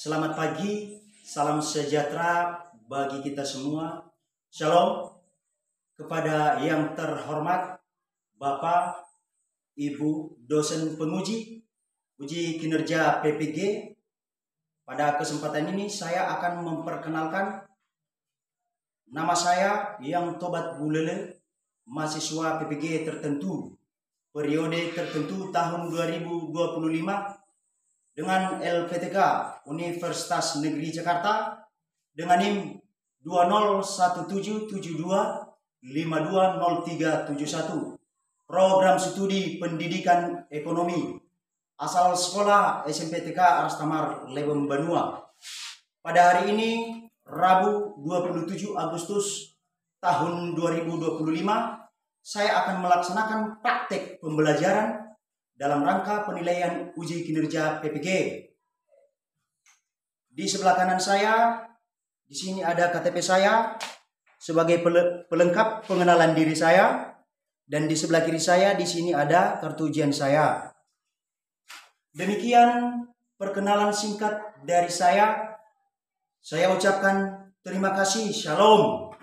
Selamat pagi, salam sejahtera bagi kita semua. Shalom kepada yang terhormat Bapak, Ibu dosen penguji uji kinerja PPG. Pada kesempatan ini saya akan memperkenalkan nama saya yang Tobat Bulele, mahasiswa PPG tertentu periode tertentu tahun 2025 dengan LPTK Universitas Negeri Jakarta dengan NIM 201772520371, program studi pendidikan ekonomi, asal sekolah SMPTK Arastamar Lebem Banua. Pada hari ini Rabu 27 Agustus tahun 2025, saya akan melaksanakan praktek pembelajaran dalam rangka penilaian uji kinerja PPG. Di sebelah kanan saya, di sini ada KTP saya sebagai pelengkap pengenalan diri saya, dan di sebelah kiri saya di sini ada kartu ujian saya. Demikian perkenalan singkat dari saya. Saya ucapkan terima kasih. Shalom.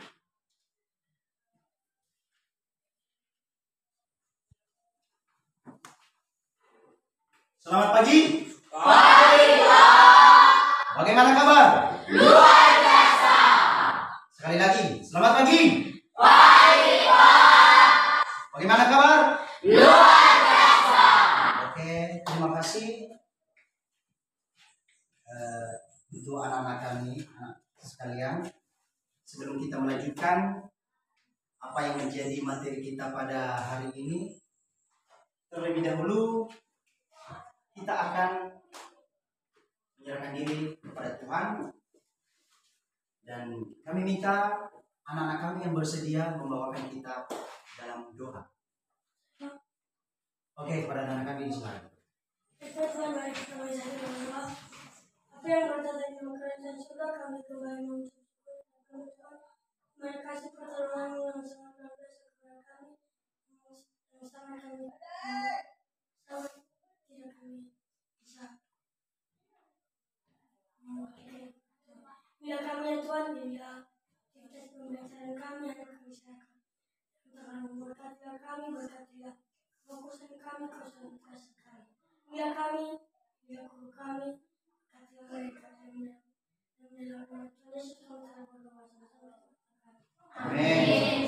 Selamat pagi. Pagi, Pak. Bagaimana kabar? Luar biasa. Sekali lagi, selamat pagi. Pagi, Pak. Bagaimana kabar? Luar biasa. Oke, terima kasih untuk anak-anak kami, anak sekalian. Sebelum kita melanjutkan apa yang menjadi materi kita pada hari ini, terlebih dahulu kita akan menyerahkan diri kepada Tuhan, dan kami minta anak-anak kami yang bersedia membawakan kita dalam doa. Oke, kepada anak-anak kami silakan. Apa yang berada di kerajaan surga, kami kembali mengucapkan Tuhan, kasih pertolongan yang sangat luar biasa kepada kami, yang sangat kami sangat tidak kami bisa. Bila kami ya Tuhan, bila aktivitas pembelajaran kami akan kami serahkan. Tuhan memberkatilah kami, berkatilah fokusan kami, konsentrasi kami. Bila kami, bila guru kami, berkatilah mereka dan menyelamatkan Tuhan Yesus sementara berdoa sama-sama. Amin.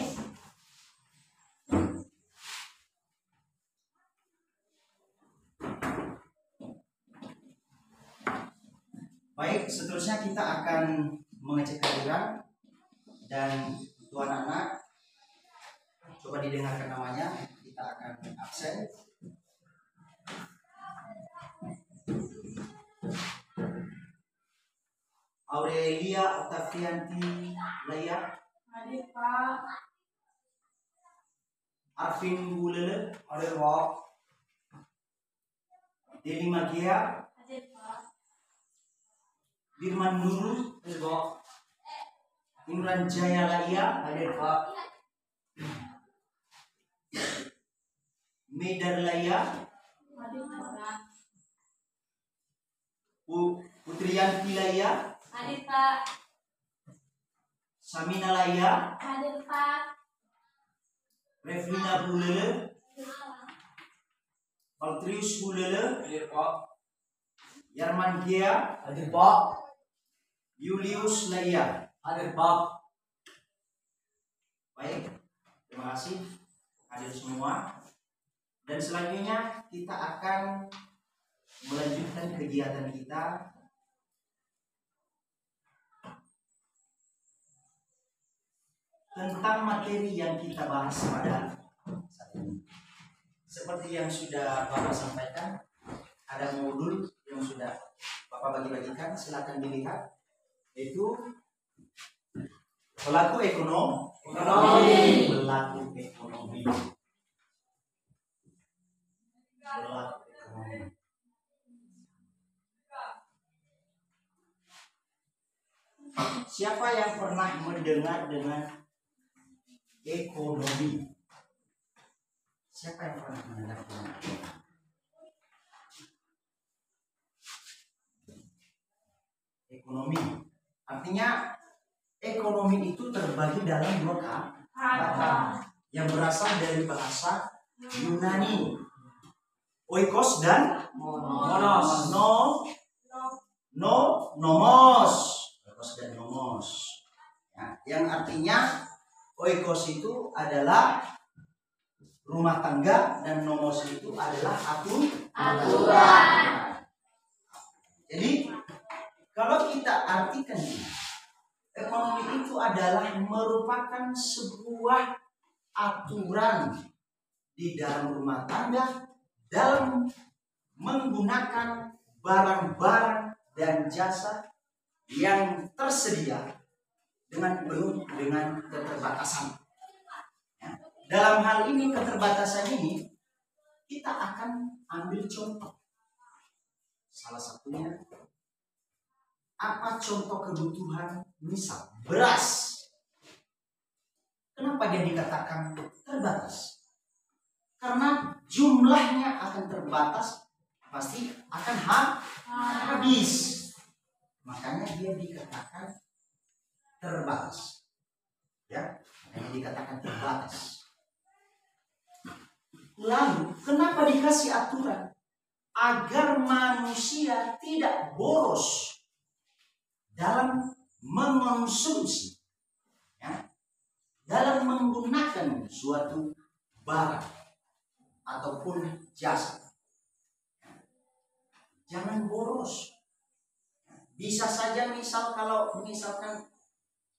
Baik, seterusnya kita akan mengecek kehadiran, dan untuk anak-anak coba didengarkan namanya, kita akan absen. Aurelia Octavianti Laya. Hadir, Pak. Arvin Bulele. Hadir, Pak. Deli Magia. Hadir, Pak. Firman Nurul. Hadir, Pak. Imran Jaya Laya. Hadir, Pak. Medar Laya. Hadir, Pak. Putriyanti Laya. Hadir, Pak. Samina Laya. Hadir, Pak. Revlina Bulele. Valtrius Bulele. Hadir, Pak. Yarman Gia. Hadir, Pak. Julius Laya. Hadir, Pak. Baik, terima kasih hadir semua. Dan selanjutnya kita akan melanjutkan kegiatan kita tentang materi yang kita bahas pada saat ini. Seperti yang sudah Bapak sampaikan, ada modul yang sudah Bapak bagi-bagikan, silakan dilihat, yaitu pelaku ekonomi. Pelaku ekonomi. Siapa yang pernah mendengar dengan ekonomi? Siapa yang pernah mendengar dengan ekonomi? ekonomi. Artinya ekonomi itu terbagi dalam dua kata yang berasal dari bahasa Yunani, oikos dan Monos. nomos. Oikos dan nomos. Ya, yang artinya oikos itu adalah rumah tangga dan nomos itu adalah aturan. Jadi kalau kita artikan ekonomi itu adalah merupakan sebuah aturan di dalam rumah tangga dalam menggunakan barang-barang dan jasa yang tersedia dengan penuh dengan keterbatasan. Ya. Dalam hal ini keterbatasan ini kita akan ambil contoh. Salah satunya apa contoh kebutuhan? Misal beras. Kenapa dia dikatakan terbatas? Karena jumlahnya akan terbatas, pasti akan habis. Makanya dia dikatakan terbatas. Ya, makanya dikatakan terbatas. Lalu, kenapa dikasih aturan? Agar manusia tidak boros dalam mengonsumsi, ya, dalam menggunakan suatu barang ataupun jasa. Jangan boros. Bisa saja misal kalau misalkan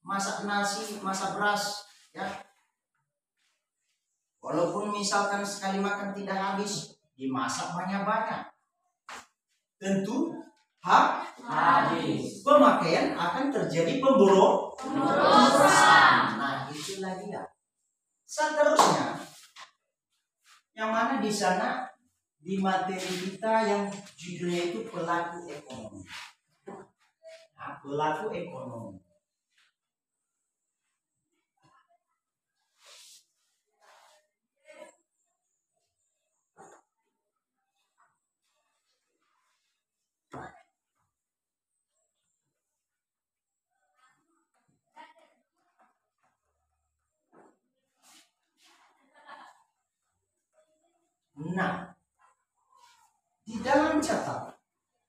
masak nasi, masak beras, ya, walaupun misalkan sekali makan tidak habis, dimasak banyak-banyak, tentu habis. Pemakaian akan terjadi pemborosan. Nah, itulah dia. Seterusnya, yang mana di sana di materi kita yang judulnya itu pelaku ekonomi. Nah, pelaku ekonomi. Nah, di dalam catat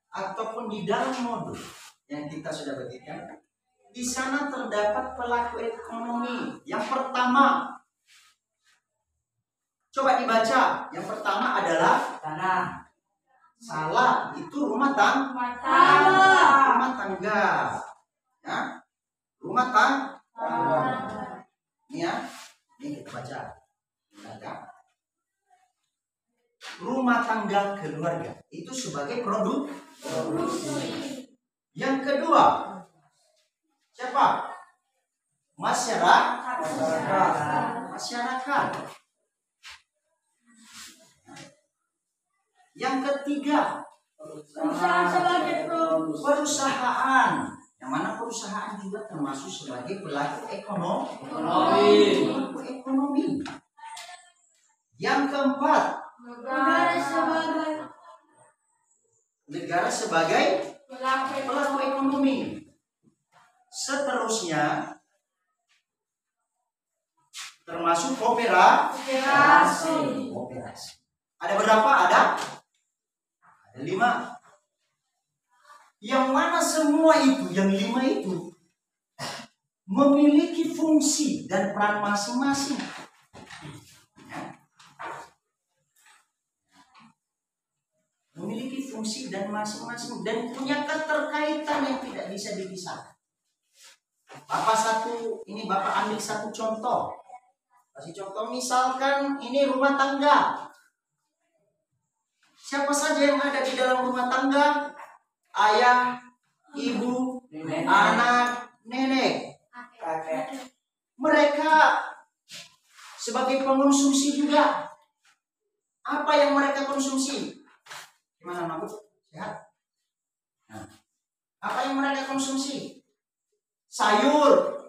ataupun di dalam modul yang kita sudah berikan, di sana terdapat pelaku ekonomi. Yang pertama, coba dibaca. Yang pertama adalah Tanah. salah, itu rumah tangga. Ya, rumah tangga. Ini ya, ini kita baca. Rumah tangga keluarga itu sebagai produksi. Yang kedua, siapa? Masyarakat. Yang ketiga, perusahaan. Yang mana perusahaan juga termasuk sebagai pelaku ekonomi. Yang keempat, negara sebagai pelaku ekonomi. Seterusnya termasuk kooperasi. Ada berapa? Ada 5. Yang mana semua itu, yang 5 itu memiliki fungsi dan peran masing-masing. Memiliki fungsi dan masing-masing dan punya keterkaitan yang tidak bisa dipisahkan. Bapak ambil satu contoh. Kasih contoh, misalkan ini rumah tangga. Siapa saja yang ada di dalam rumah tangga? Ayah, ibu, anak, nenek. Mereka sebagai pengonsumsi juga. Apa yang mereka konsumsi? Gimana, Mabuk? Sehat? Nah, apa yang mereka konsumsi? Sayur,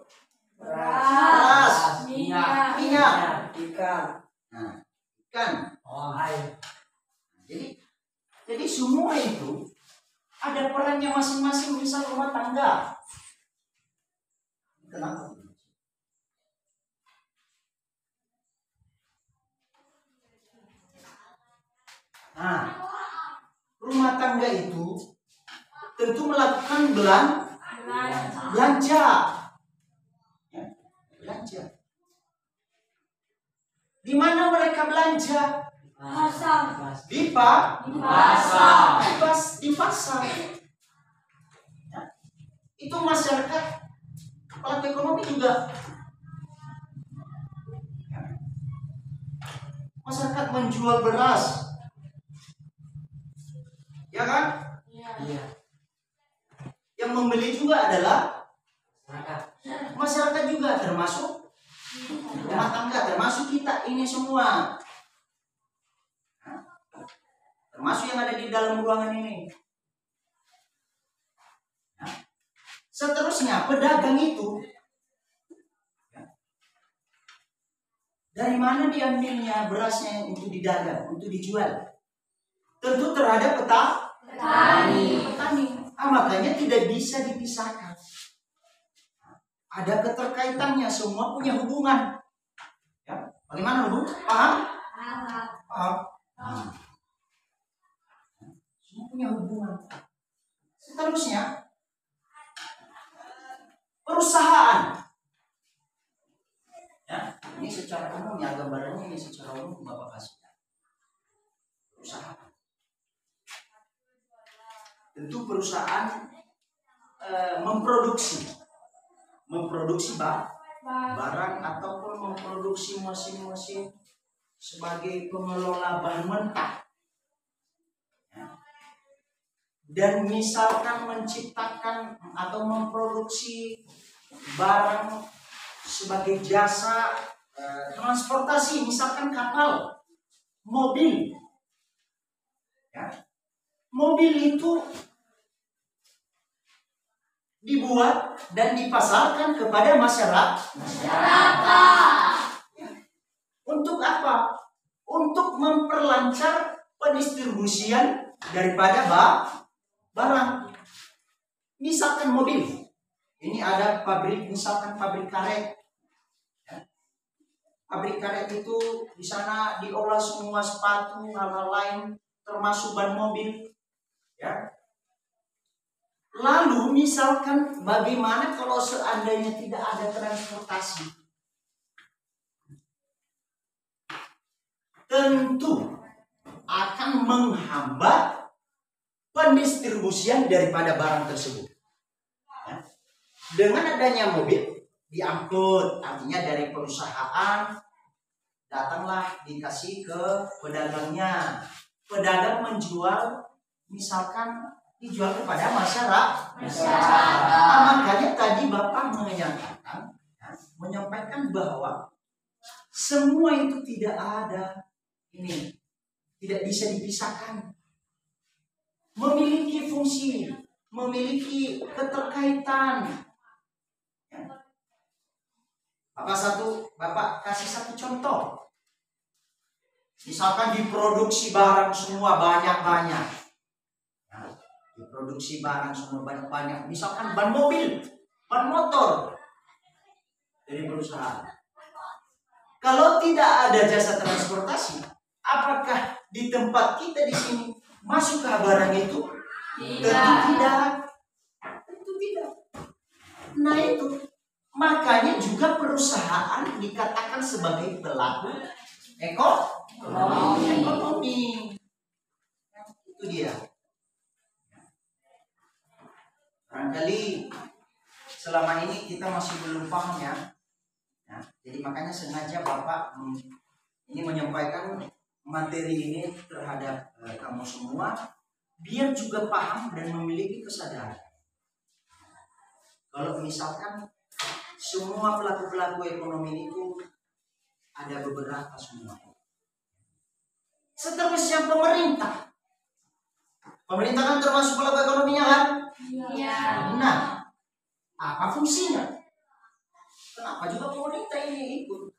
beras, minyak, Ikan. nah, ikan. Air. Jadi semua itu ada perannya masing-masing, misal rumah tangga. Kenapa? Nah, rumah tangga itu tentu melakukan belanja. Ya, belanja. Di mana mereka belanja? Pasar. Di pasar. Ya. Itu masyarakat, pelaku ekonomi juga. Ya. Masyarakat menjual beras, ya kan? Iya. Yang membeli juga adalah Masyarakat. masyarakat juga, termasuk rumah tangga, termasuk kita ini semua. Termasuk yang ada di dalam ruangan ini. Nah, seterusnya pedagang itu dari mana diambilnya berasnya untuk didagang, untuk dijual? Tentu terhadap petani. Makanya tidak bisa dipisahkan. Ada keterkaitannya, semua punya hubungan. Ya, bagaimana Bu? Paham? Semua punya hubungan. Seterusnya, perusahaan. Ya, ini secara umum ya, gambarannya ini secara umum Bapak kasih. Perusahaan. Tentu perusahaan memproduksi barang ataupun memproduksi mesin-mesin sebagai pengelola bahan mentah. Ya. Dan misalkan menciptakan atau memproduksi barang sebagai jasa transportasi, misalkan kapal, mobil. Ya. Mobil itu dibuat dan dipasarkan kepada masyarakat. Ya. Untuk apa? Untuk memperlancar pendistribusian daripada barang. Misalkan mobil. Ini ada pabrik, misalkan pabrik karet. Ya. Pabrik karet itu di sana diolah semua sepatu, hal-hal lain, termasuk ban mobil. Ya. Lalu misalkan bagaimana kalau seandainya tidak ada transportasi? Tentu akan menghambat pendistribusian daripada barang tersebut. Ya. Dengan adanya mobil diangkut, artinya dari perusahaan datanglah dikasih ke pedagangnya. Pedagang menjual, misalkan dijual kepada masyarakat. Makanya tadi Bapak menyampaikan bahwa semua itu tidak ada, ini tidak bisa dipisahkan. Memiliki fungsi, memiliki keterkaitan. Ya. Bapak kasih satu contoh. Misalkan diproduksi barang semua banyak-banyak. Diproduksi barang semua banyak-banyak. Misalkan ban mobil, ban motor dari perusahaan. Kalau tidak ada jasa transportasi, apakah di tempat kita di sini masuk ke barang itu? Tentu tidak. Tentu tidak. Nah itu, makanya juga perusahaan dikatakan sebagai pelaku ekonomi. Itu dia. Barangkali selama ini kita masih belum paham ya. Jadi makanya sengaja Bapak ini menyampaikan materi ini terhadap kamu semua, biar juga paham dan memiliki kesadaran. Kalau misalkan semua pelaku-pelaku ekonomi itu ada beberapa semua. Seterusnya pemerintah. Pemerintah kan termasuk pelaku ekonominya kan? Iya. Nah, apa fungsinya? Kenapa juga pemerintah ini ikut?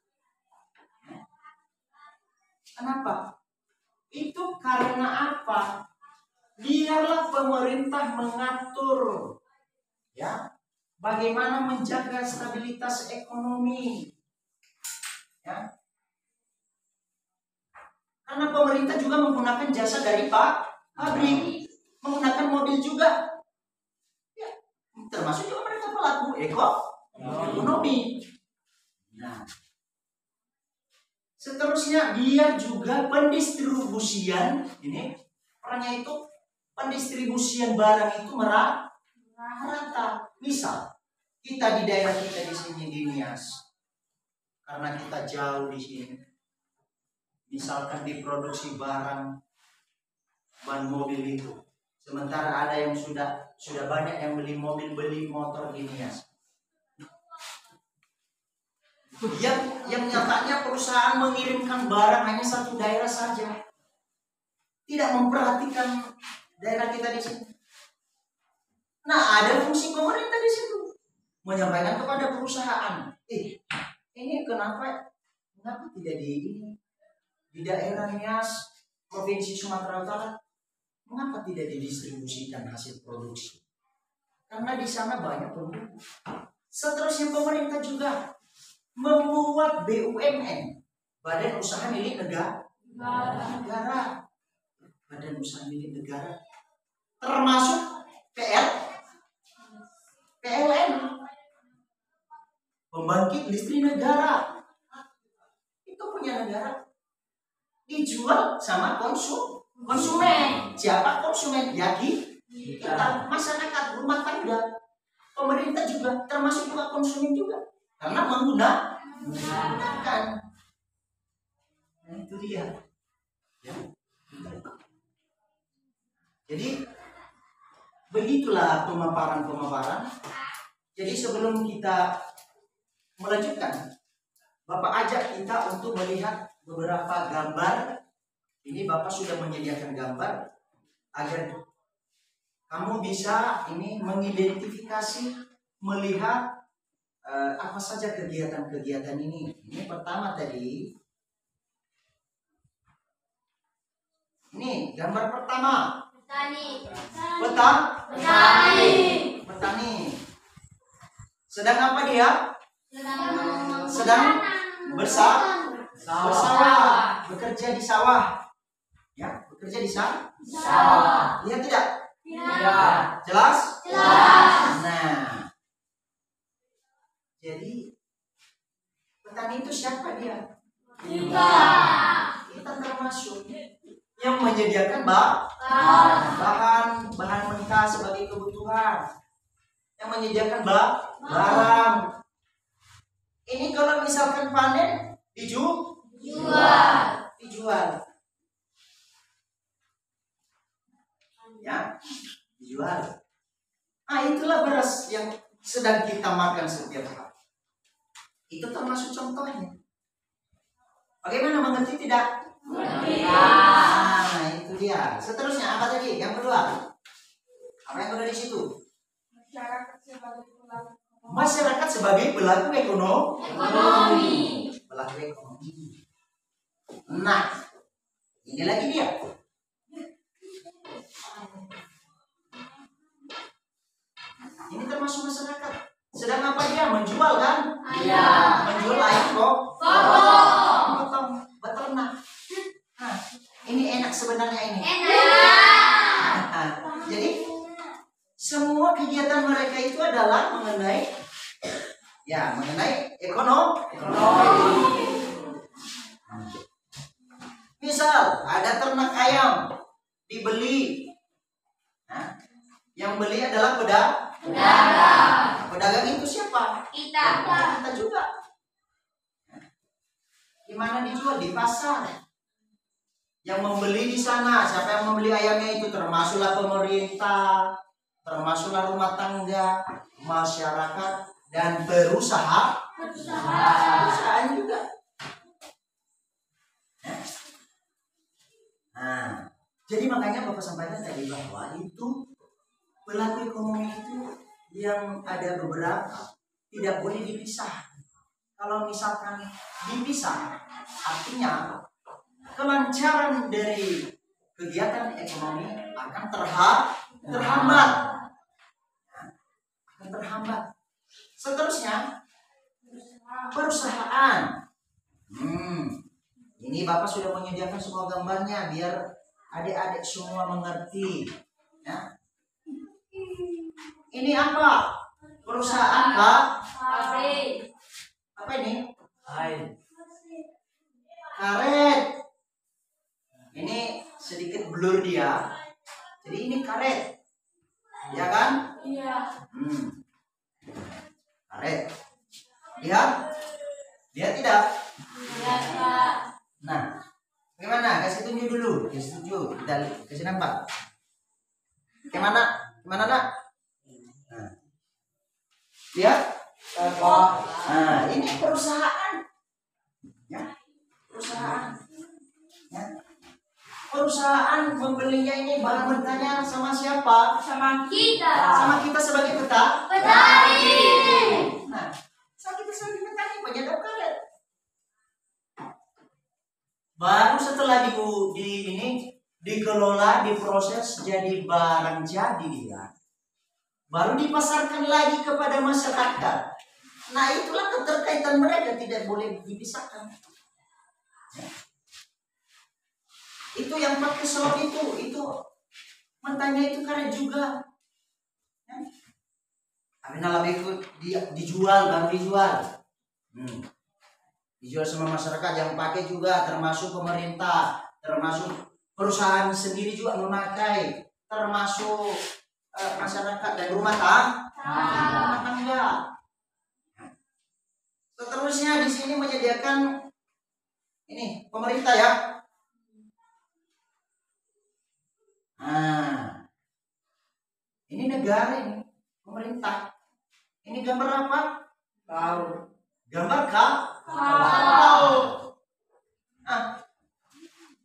Kenapa? Itu karena apa? biarlah pemerintah mengatur ya bagaimana menjaga stabilitas ekonomi. Ya. Karena pemerintah juga menggunakan jasa dari pabrik, menggunakan mobil juga. Ya, termasuk juga mereka pelaku ekonomi. Nah, seterusnya biar juga pendistribusian ini perannya itu pendistribusian barang itu merata. Misal kita di daerah kita di sini di Nias, karena kita jauh di sini, misalkan diproduksi ban mobil itu, sementara ada yang sudah banyak yang beli motor di Nias. Yang nyatanya perusahaan mengirimkan barang hanya satu daerah saja, tidak memperhatikan daerah kita di sini. Nah, ada fungsi pemerintah di situ, menyampaikan kepada perusahaan, ini kenapa tidak di daerah Nias, Provinsi Sumatera Utara, mengapa tidak didistribusikan hasil produksi? Karena di sana banyak penduduk. Seterusnya pemerintah juga membuat BUMN, Badan Usaha Milik Negara. Badan Usaha Milik Negara, termasuk PLN, pembangkit listrik negara. Itu punya negara, dijual sama konsumen. Siapa konsumen? Ya kita, masyarakat rumah tangga. Pemerintah juga termasuk juga konsumen juga, karena menggunakan. Nah, itu dia. Ya. Jadi begitulah pemaparan. Jadi sebelum kita melanjutkan, Bapak ajak kita untuk melihat beberapa gambar. Ini Bapak sudah menyediakan gambar agar kamu bisa ini mengidentifikasi, melihat apa saja kegiatan-kegiatan ini. Ini pertama tadi. Ini gambar pertama. Petani. Sedang apa dia? Sedang bersawah. Bekerja di sawah. Ya, bekerja di sawah. Lihat tidak? Ya. Jelas? Jelas. Nah, jadi petani itu siapa dia? Kita termasuk yang menyediakan bahan mentah sebagai kebutuhan, yang menyediakan barang. Ini kalau misalkan panen dijual. Ya, dijual. Nah, itulah beras yang sedang kita makan setiap hari. Itu termasuk contohnya. Bagaimana, mengerti tidak? Nah, itu dia. Seterusnya apa tadi? Yang kedua. Apa yang ada di situ? Masyarakat sebagai pelaku ekonomi. Pelaku ekonomi. Nah, ini lagi dia. Ini termasuk masyarakat. Sedang apa dia? Menjual kan? Iya. Menjual ayam potong, beternak. Nah, ini enak sebenarnya ini. Nah, jadi semua kegiatan mereka itu adalah mengenai ekonomi. Misal ada ternak ayam dibeli. Nah, yang beli adalah pedagang. Pedagang itu siapa? Kita juga. Di mana dijual? Di pasar. Yang membeli di sana, siapa yang membeli ayamnya itu? Termasuklah pemerintah, termasuklah rumah tangga, masyarakat, dan perusahaan juga. Nah, jadi makanya Bapak sampaikan tadi bahwa itu pelaku ekonomi itu yang ada beberapa tidak boleh dipisah. Kalau misalkan dipisah, artinya kelancaran dari kegiatan ekonomi akan terhambat. Akan terhambat. Seterusnya, perusahaan. Ini Bapak sudah menyediakan semua gambarnya biar adik-adik semua mengerti. Ya. Ini apa? Perusahaan Kak? Apa ini? Karet. Ini sedikit blur dia. Jadi ini karet. Ya kan? Iya. Karet. Lihat? Lihat tidak? Iya, Kak. Nah, bagaimana? Kasih tunjuk dulu. Kasih tunjuk. Kita kasih nampak. Gimana? Gimana nak? Nah. Lihat? Nah, ini perusahaan. Ya. Perusahaan. Ya. Perusahaan membelinya ini bahan mentahnya sama siapa? Sama kita. Sama kita sebagai Petani. Nah, sama kita sebagai petani penyedap karet. Baru setelah dikelola, diproses jadi barang jadi dia, baru dipasarkan lagi kepada masyarakat. Nah, itulah keterkaitan mereka, tidak boleh dipisahkan. Ya. Itu yang pakai selop itu mentahnya itu karet juga. Ya. Tapi lebih dijual, baru dijual. Dijual sama masyarakat yang pakai juga, termasuk pemerintah, termasuk perusahaan sendiri juga memakai, termasuk masyarakat dan rumah tangga. Seterusnya di sini menyediakan ini pemerintah ya. Nah, ini negara ini, pemerintah. Ini gambar apa? Gambar kapal. Nah,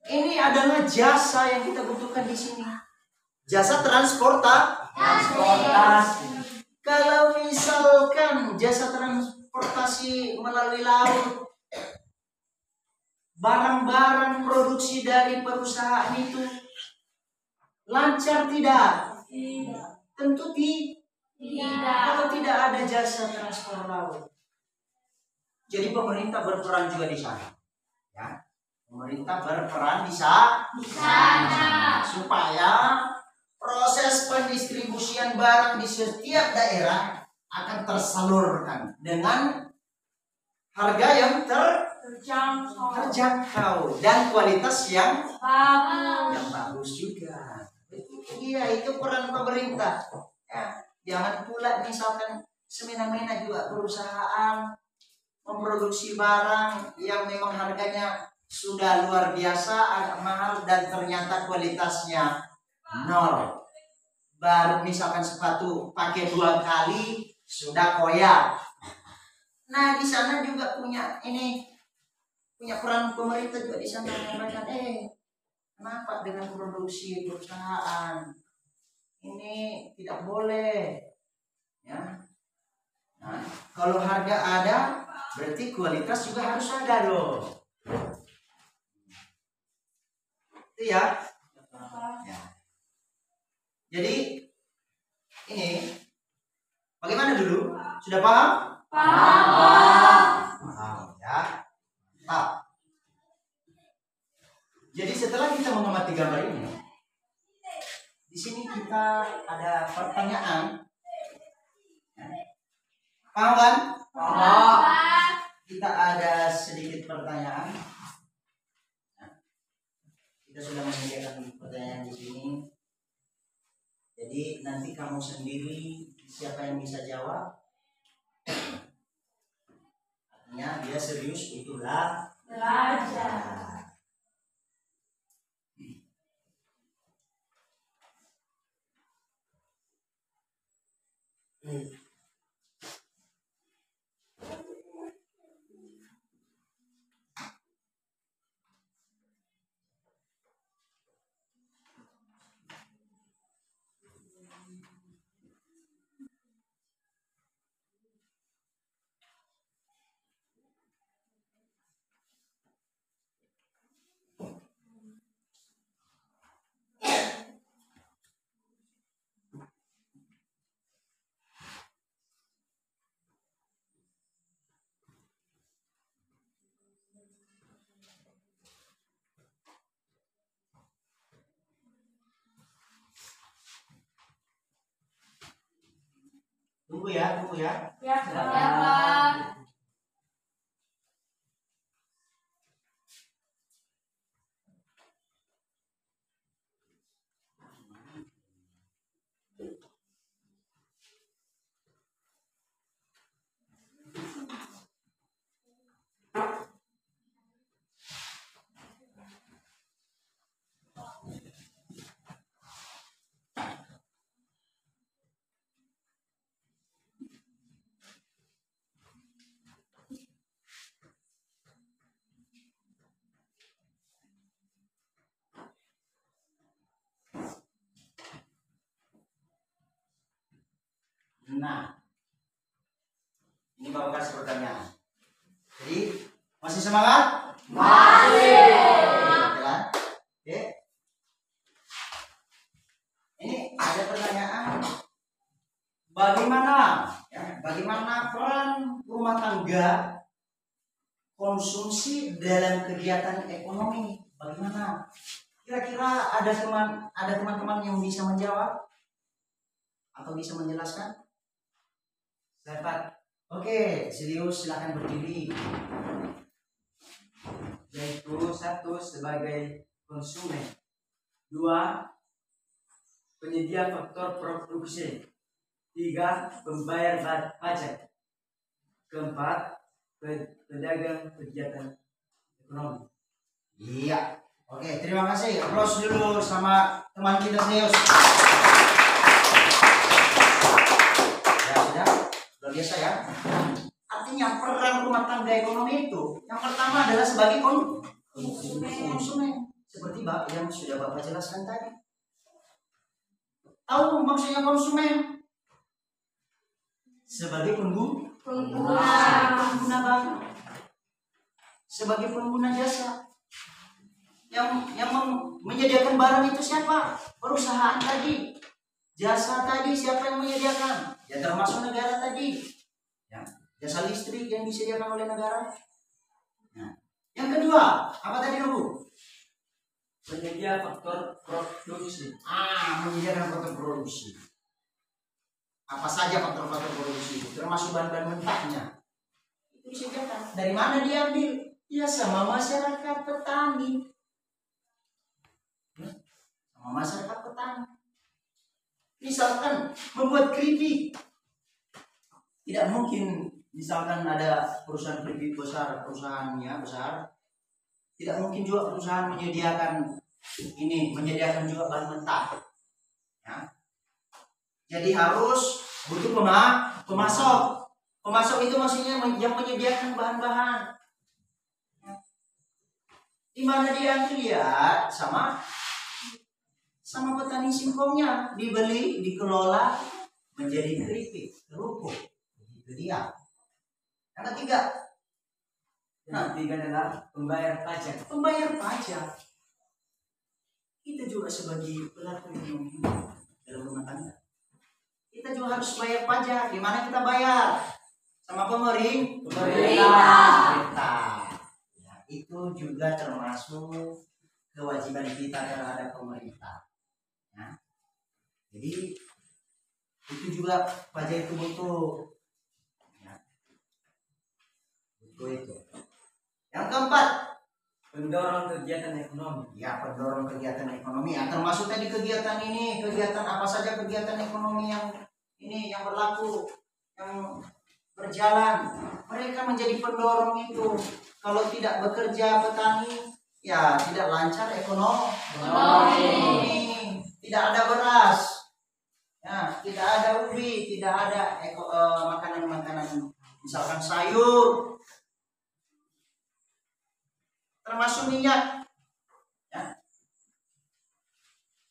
ini adalah jasa yang kita butuhkan di sini. Jasa transportasi. Kalau misalkan jasa transportasi melalui laut, barang-barang produksi dari perusahaan itu lancar tidak? Tentu tidak. Kalau tidak ada jasa transport laut. Jadi pemerintah berperan juga di sana. Ya. Pemerintah berperan di sana supaya proses pendistribusian barang di setiap daerah akan tersalurkan dengan harga yang terjangkau dan kualitas yang bagus juga. Iya, itu peran pemerintah. Ya, jangan pula misalkan semena-mena juga perusahaan memproduksi barang yang memang harganya sudah luar biasa, agak mahal dan ternyata kualitasnya nol. Baru misalkan sepatu pakai 2 kali sudah koyak. Nah, di sana juga punya peran pemerintah juga di sana menyampaikan, kenapa dengan produksi perusahaan ini tidak boleh, ya. Nah, kalau harga ada, berarti kualitas juga harus ada dong. Itu ya. Jadi ini bagaimana dulu? Sudah paham? Paham ya. Jadi setelah kita mengamati gambar ini, di sini kita ada pertanyaan. Paham kan? Kita ada sedikit pertanyaan. Kita sudah menyediakan pertanyaan di sini. Jadi nanti kamu sendiri siapa yang bisa jawab? Artinya dia serius itulah belajar. Tunggu ya. Ya, Pak. Nah, ini Bapak kasih pertanyaan. Jadi masih semangat? Masih. Ya. Oke. Ini ada pertanyaan. Bagaimana peran rumah tangga konsumsi dalam kegiatan ekonomi? Bagaimana? Kira-kira ada teman-teman yang bisa menjawab atau bisa menjelaskan? Dapat. Oke, serius silakan berdiri. Yaitu 1 sebagai konsumen, 2 penyedia faktor produksi, 3 pembayar pajak, 4 pedagang kegiatan ekonomi. Iya. Oke, terima kasih. Applause dulu sama teman kita serius. Ya sudah, luar biasa ya. Artinya peran rumah tangga ekonomi itu yang pertama adalah sebagai konsumen. Seperti yang sudah Bapak jelaskan tadi. Tahu maksudnya konsumen? Sebagai pengguna barang. Sebagai pengguna jasa. Yang menyediakan barang itu siapa? Perusahaan tadi. Jasa tadi siapa yang menyediakan? Ya termasuk negara tadi. Ya, jasa listrik yang disediakan oleh negara. Nah, yang kedua, apa tadi Bu? Penyedia faktor produksi. Menyediakan faktor produksi. Apa saja faktor-faktor produksi itu? Termasuk bahan-bahan mentahnya. Itu disediakan. Dari mana diambil? Ya sama masyarakat petani. Sama masyarakat petani. Misalkan membuat keripik. Tidak mungkin misalkan ada perusahaan keripik besar, perusahaannya besar. Tidak mungkin juga perusahaan menyediakan juga bahan mentah. Ya. Jadi harus butuh pemasok. Pemasok itu maksudnya yang menyediakan bahan-bahan. Ya. Di mana diambil ya sama petani singkongnya, dibeli, dikelola menjadi keripik, kerupuk. Itu dia. Yang ketiga. Yang ketiga adalah pembayar pajak. Pembayar pajak. Kita juga sebagai pelaku ekonomi dalam rumah tangga. Kita juga harus bayar pajak. Di mana kita bayar? Sama pemerintah. Ya, itu juga termasuk kewajiban kita terhadap pemerintah. Ya. Jadi itu juga pajak itu butuh. Ya. Butuh itu. Yang keempat, Pendorong kegiatan ekonomi. ya pendorong kegiatan ekonomi. Ya, termasuk tadi kegiatan ini, kegiatan apa saja kegiatan ekonomi yang berlaku, yang berjalan. Mereka menjadi pendorong itu. Kalau tidak bekerja petani, ya tidak lancar ekonomi. Tidak ada beras, ya tidak ada ubi, tidak ada makanan-makanan, misalkan sayur. Termasuk minyak, ya.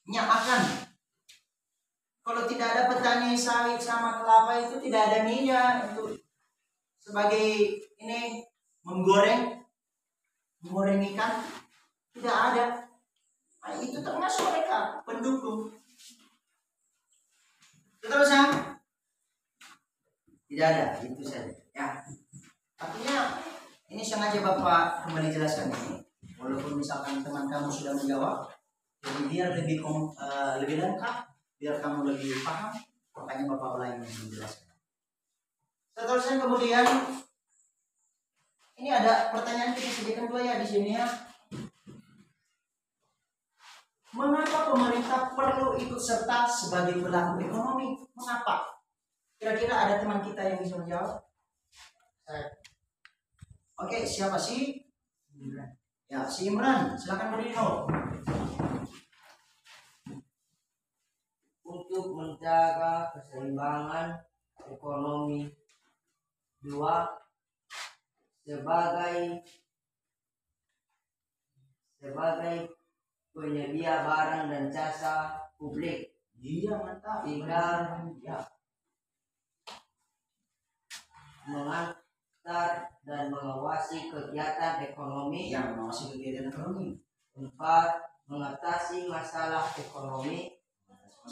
Minyak akan. Kalau tidak ada petani sawit sama kelapa itu tidak ada minyak. Itu sebagai ini menggoreng ikan tidak ada. Nah, itu termasuk mereka pendukung. Terus ya? Tidak ada, itu saja. Ya. Artinya ini sengaja Bapak kembali jelaskan ini. Walaupun misalkan teman kamu sudah menjawab, jadi biar lebih lengkap, biar kamu lebih paham, makanya Bapak lain yang menjelaskan. Seterusnya kemudian ini ada pertanyaan kita sediakan dua ya di sini ya. Mengapa pemerintah perlu ikut serta sebagai pelaku ekonomi? Mengapa? Kira-kira ada teman kita yang bisa menjawab? Oke, siapa sih? Ya, si Imran, silakan berdiri. Untuk menjaga keseimbangan ekonomi. 2. Sebagai penyedia barang dan jasa publik. Iya, mantap. 3. Ya. Mengatur dan mengawasi kegiatan ekonomi. Yang mengawasi kegiatan ekonomi. 4. Mengatasi masalah ekonomi. 5.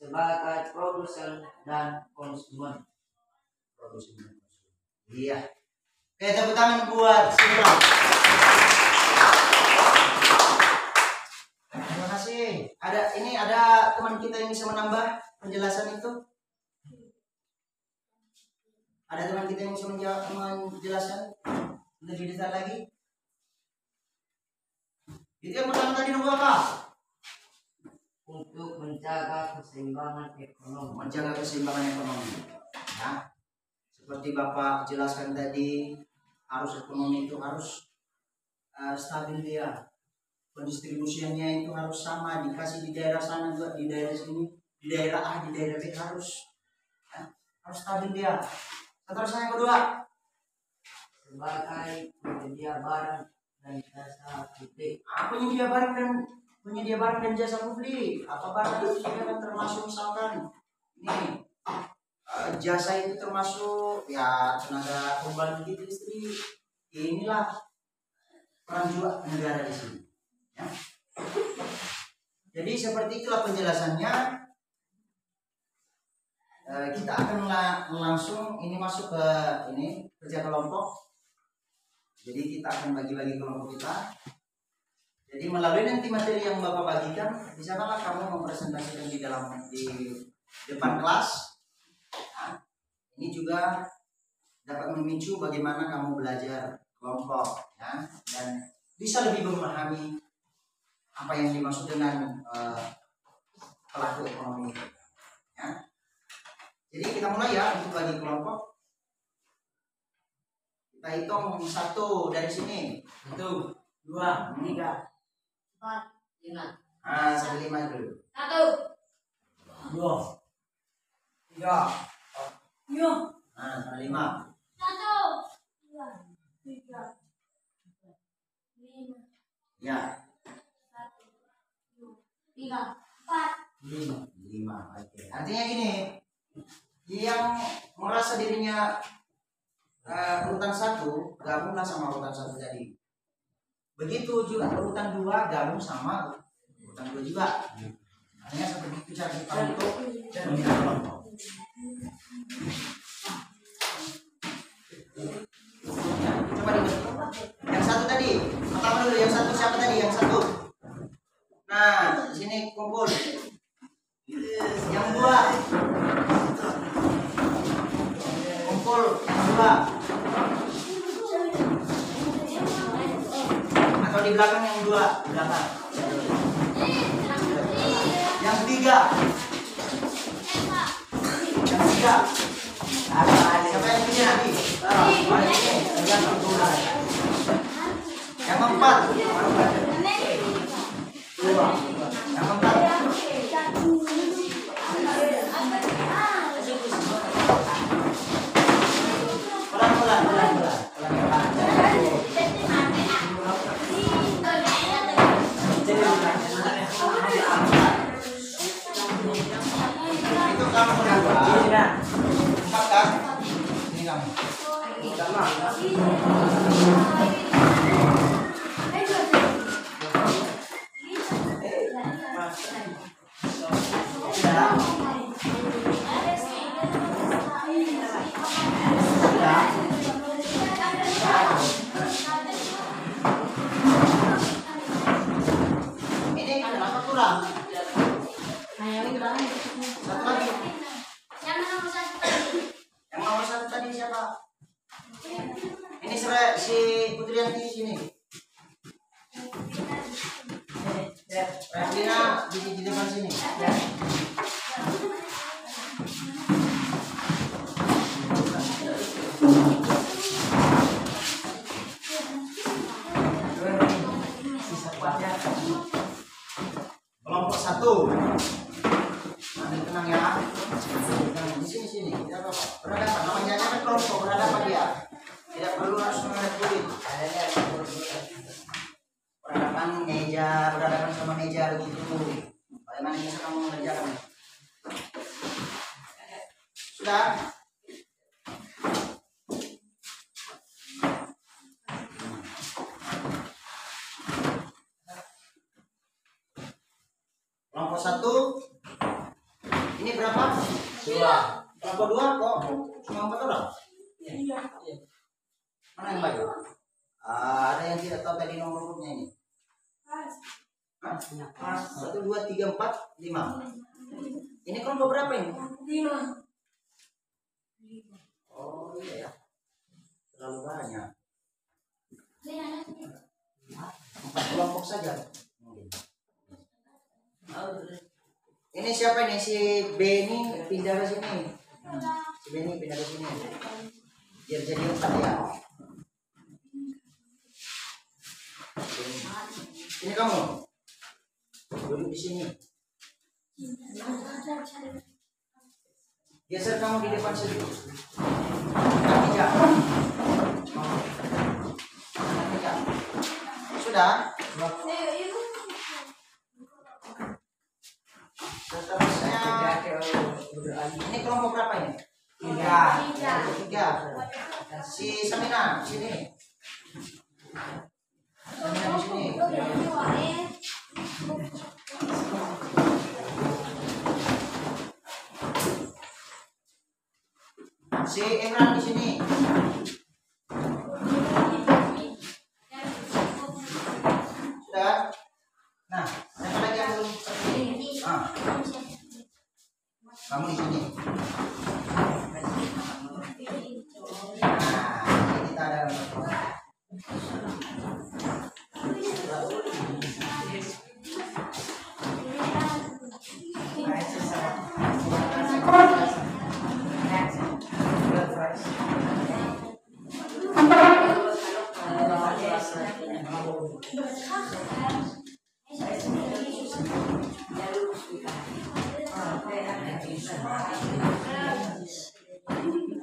Sebagai produsen dan konsumen. Iya. Oke, tepuk tangan buat Imran. Terima kasih. Ada teman kita yang bisa menambah penjelasan itu? Ada teman kita yang bisa menjelaskan lebih detail lagi? Itu yang pertama tadi nomor apa? Untuk menjaga keseimbangan ekonomi. Menjaga keseimbangan ekonomi. Ya. Seperti Bapak jelaskan tadi, harus ekonomi itu harus stabil dia. Pendistribusiannya itu harus sama, dikasih di daerah sana juga, di daerah sini, di daerah A, di daerah B harus stabil dia. Seterusnya yang kedua, Sebagai penyedia barang dan jasa publik. penyedia barang dan jasa publik. Apa barang itu juga kan termasuk misalkan ini jasa itu termasuk ya tenaga pembantu gitu istri. Inilah peran juga negara di sini. Ya. Jadi seperti itulah penjelasannya. Kita akan langsung ini masuk ke ini kerja kelompok. Jadi kita akan bagi-bagi kelompok kita. Jadi melalui nanti materi yang Bapak bagikan, bisakah kamu mempresentasikan di depan kelas. Nah, ini juga dapat memicu bagaimana kamu belajar kelompok, ya, dan bisa lebih memahami apa yang dimaksud dengan pelaku ekonomi. Ya. Jadi kita mulai ya untuk bagi kelompok. Kita hitung 1 dari sini. 1, 2, 3, 4, 5. Sampai 5 dulu. 1, 2, 3. Yo. Sampai 5. 1, 2, 3, 5. Ya. 1, 2, 3, 4. 5. Oke. Artinya gini, yang merasa dirinya urutan 1 gabunglah sama urutan 1 tadi. Begitu juga urutan 2 gabung sama urutan 2 juga. Artinya seperti itu cara kita untuk memilih kelompok. Ya, coba dibentuk. Yang 1 tadi, pertama dulu yang 1 siapa tadi? Yang 1. Nah, di sini kumpul. Yang 2 kumpul, yang 2 atau di belakang yang 2 di belakang. Yang 3 siapa yang punya tadi? Yang 4 yang 4 pelan-pelan. Itu kamu berdua. 4 kan? Ini kamu. Ini kenapa kurang? Satu lagi. Yang nomor 1 tadi. Yang si Putrianti di sini. Rafina di depan sini. Kelompok 1. Nanti tenang ya. Nah, di sini. Tidak apa-apa. Berhadapan. Namanya kan kelompok berhadapan dia. Tidak perlu harus menghadap kulit. Berhadapan sama meja begitu. Bagaimana bisa kamu mengerjakan? Sudah? Kelompok 1. Ini berapa? 2. Kelompok 2 kok cuma 4 orang? Iya. Mana yang baik? Ada yang tidak tahu tadi nomor urutnya ini. Hah? 1, 2, 3, 4, 5. Ini kelompok berapa ini? 5. Oh iya ya. Terlalu banyak. 4 kelompok saja. Ini siapa ini? Si Beni pindah ke sini. Si Beni pindah ke sini. Biar jadi 4 ya. Ini kamu. Duduk di sini. Geser kamu di depan sedikit. Tiga. Sudah? Seterusnya. Ini kelompok berapa ini? 3. Si Samina sini. Samina di sini. Si Imran di sini. Sudah? Nah, siapa lagi yang belum seperti? Kamu di sini. Nah, ini kita ada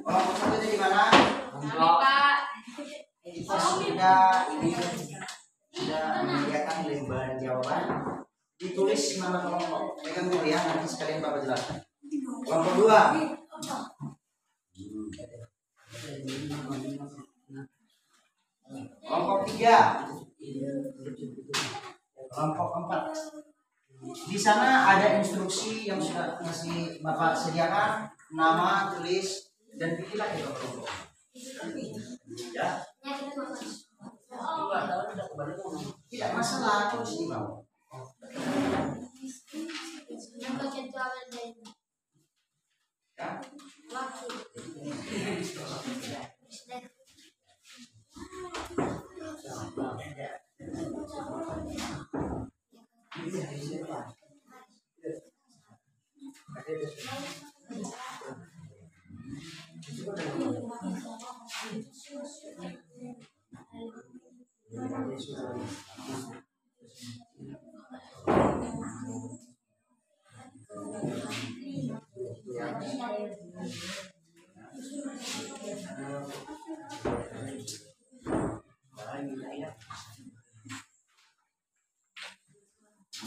kelompok 1 itu di mana? Kita sudah menyediakan lembar jawaban. Ditulis nama kelompok. Pegang dulu ya, nanti sekalian Bapak jelaskan. Kelompok 2. Kelompok 3. Kelompok 4. Di sana ada instruksi yang sudah masih Bapak sediakan, nama, tulis, dan pilihlah itu kelompok. Ya. Tidak masalah, tulis di bawah. Ya.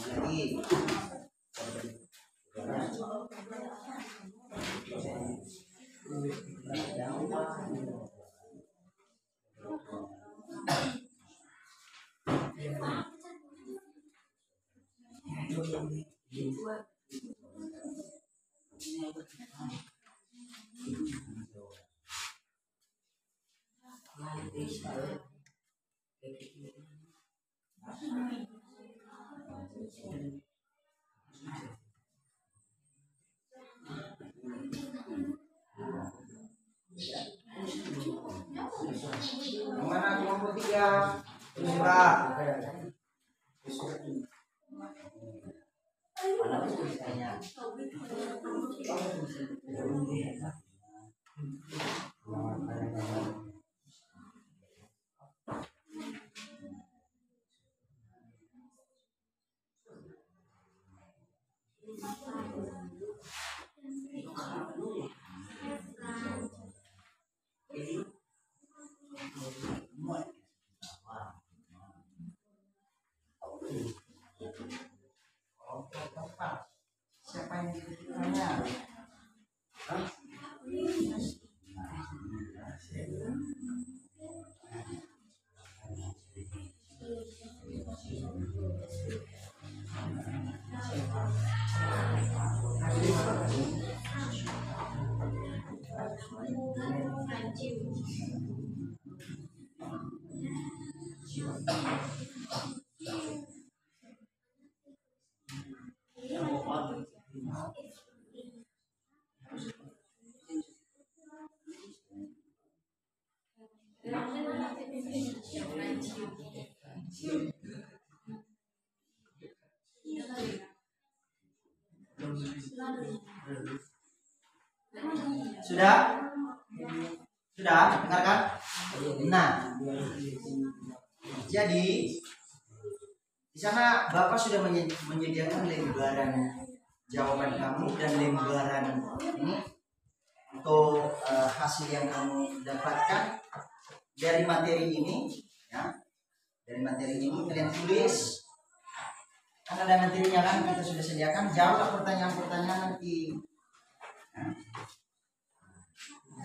Lagi. Yang mana kelompok 3? Coba. Mana tulisannya? Siapa yang ditanya? Sudah? Sudah? Dengarkan? Nah, jadi di sana Bapak sudah menyediakan lembaran jawaban kamu dan lembaran ini untuk hasil yang kamu dapatkan dari materi ini, ya. Dari materi ini kalian tulis. Kan ada materinya kan kita sudah sediakan. Jawab pertanyaan-pertanyaan nanti.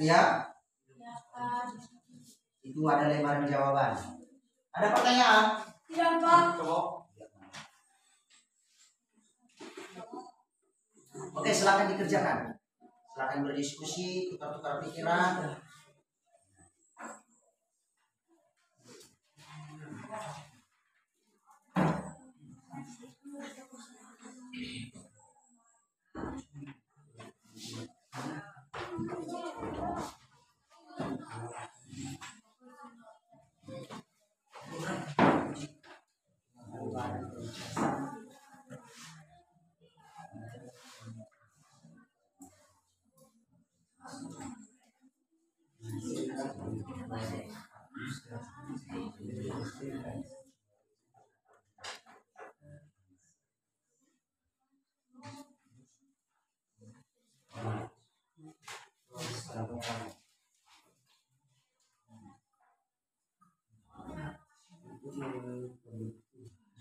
Ya. Itu ada lembaran jawaban. Ada pertanyaan? Tidak, Pak. Oke, silakan dikerjakan. Silakan berdiskusi, tukar-tukar pikiran.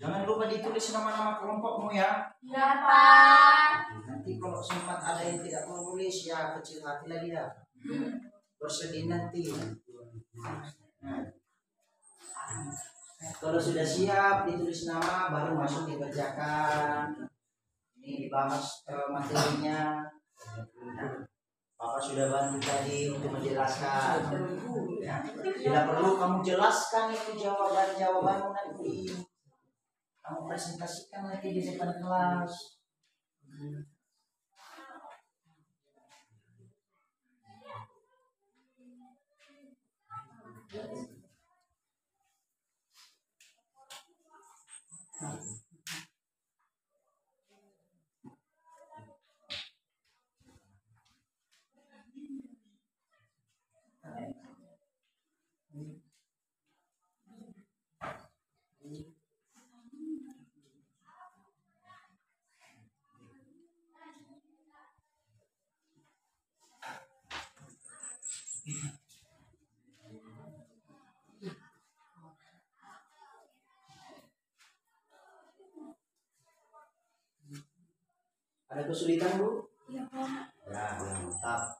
Jangan lupa ditulis nama-nama kelompokmu ya. Ya, Pak. Nanti kalau sempat ada yang tidak menulis ya kecil hati lagi dah. Bersedih nanti. Nah. Kalau sudah siap ditulis nama baru masuk dikerjakan. Ini dibahas materinya. Nah, Bapak sudah bantu tadi untuk menjelaskan. Ya. Tidak perlu kamu jelaskan itu jawaban-jawabanmu nanti. Kamu presentasikan lagi di depan kelas. Ada kesulitan, Bu? Iya, Pak. Ya, mantap.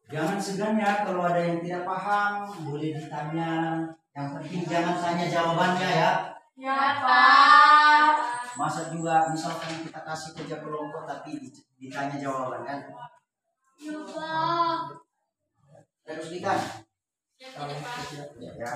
Jangan segan ya kalau ada yang tidak paham, boleh ditanya. Yang penting jangan tanya jawabannya ya. Ya, Pak. Masa juga misalkan kita kasih kerja kelompok tapi ditanya jawaban kan? Ya, Pak. Ada kesulitan? Ya, Ya.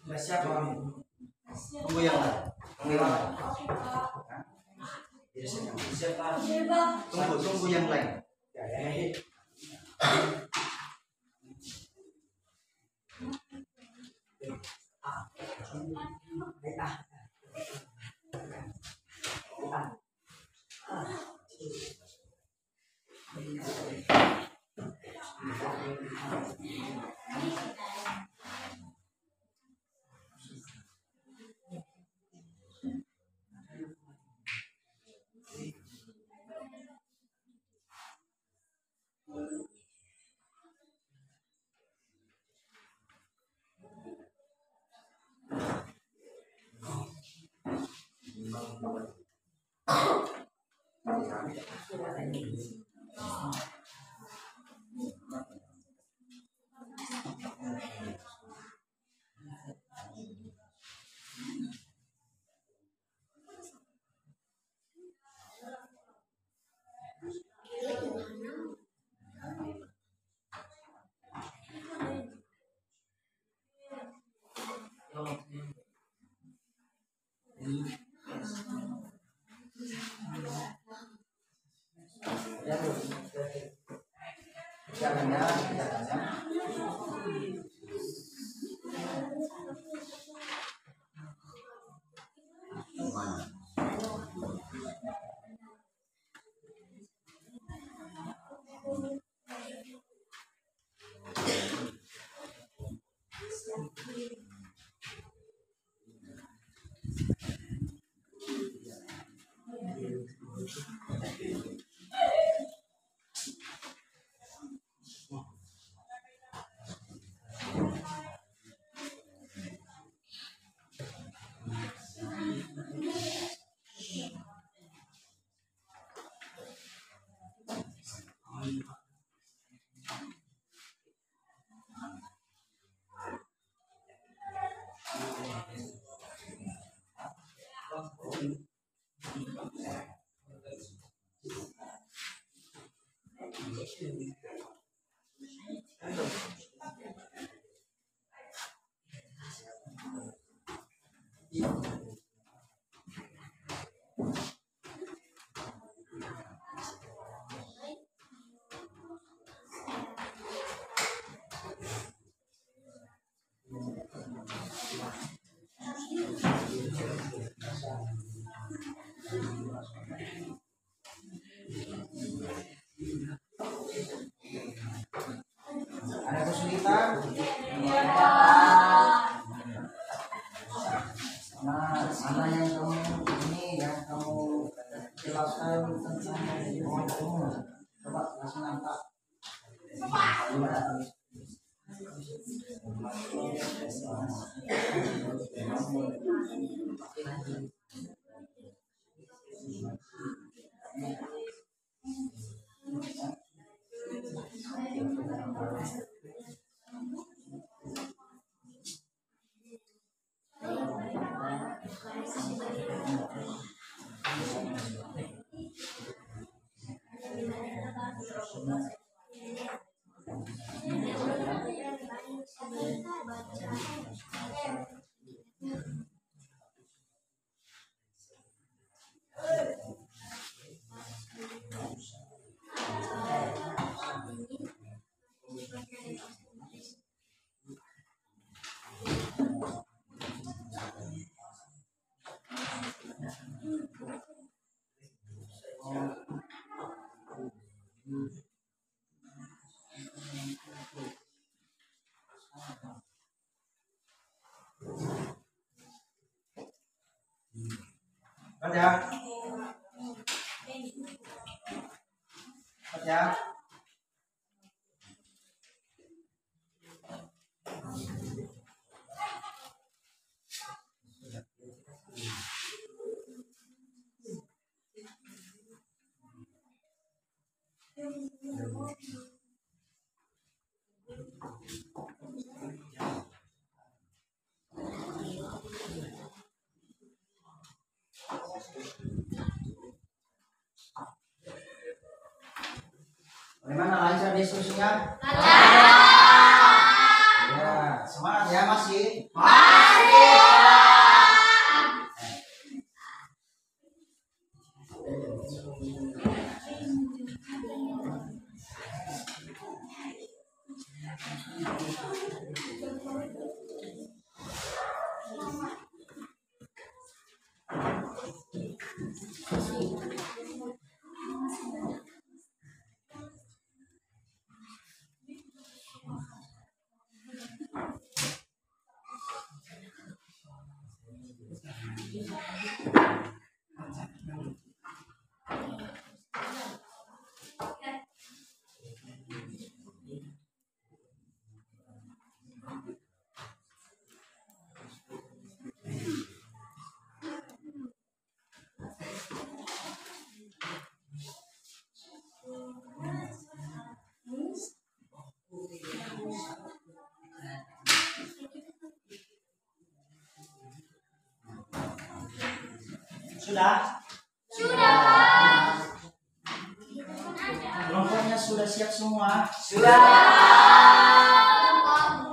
Sudah siap Mami? Tunggu yang lain. Tunggu yang lain. Tunggu yang lain. Jalannya. jelaskan tentang coba langsung angkat. Ya. Ya. Bagaimana lancar diskusinya? Ya, semangat ya masih? Sudah? Kelompoknya sudah siap semua? Sudah.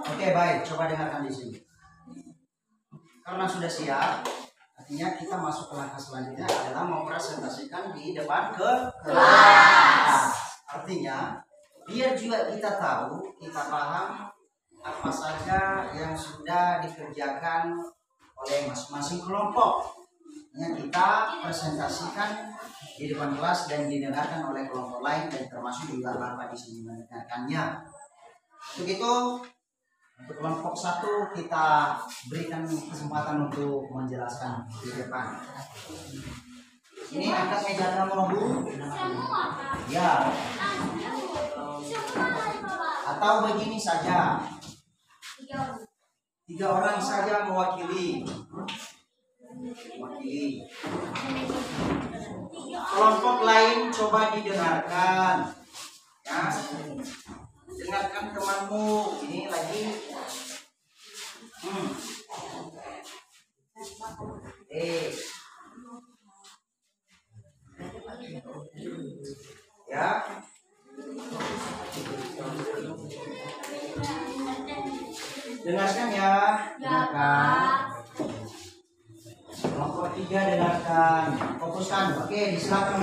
Oke, baik. Coba dengarkan di sini. Karena sudah siap, artinya kita masuk ke langkah selanjutnya adalah mempresentasikan di depan kelas. Artinya, biar juga kita tahu, kita paham apa saja yang sudah dikerjakan oleh masing-masing kelompok. Yang kita presentasikan di depan kelas dan didengarkan oleh kelompok lain dan termasuk juga Bapak di sini mendengarkannya. Untuk itu, untuk kelompok 1 kita berikan kesempatan untuk menjelaskan di depan. Ini angkat meja kamu Bu. Ya. Atau begini saja. 3 orang saja mewakili. Kelompok lain coba didengarkan. Ya. Dengarkan temanmu. Ini lagi. Ya. Dengarkan ya. Dengarkan. Kelompok 3 dengarkan. Fokuskan. Oke, silakan.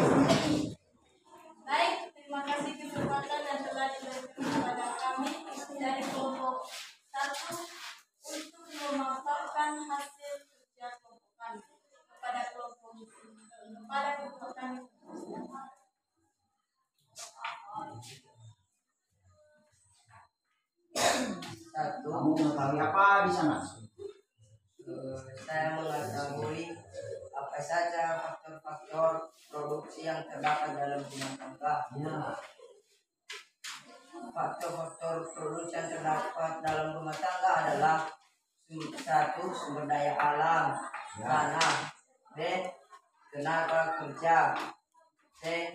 Baik, terima kasih kesempatan yang telah diberikan kepada kami dari kelompok 1 untuk memaparkan hasil kerja kelompok kami kepada kelompok kami. Kamu mengetahui apa di sana? Saya mengetahui apa saja faktor-faktor produk korupsi yang terdapat dalam rumah tangga. Ya. Faktor-faktor produksi yang terdapat dalam rumah tangga adalah satu, sumber daya alam, tanah, B, tenaga kerja, C,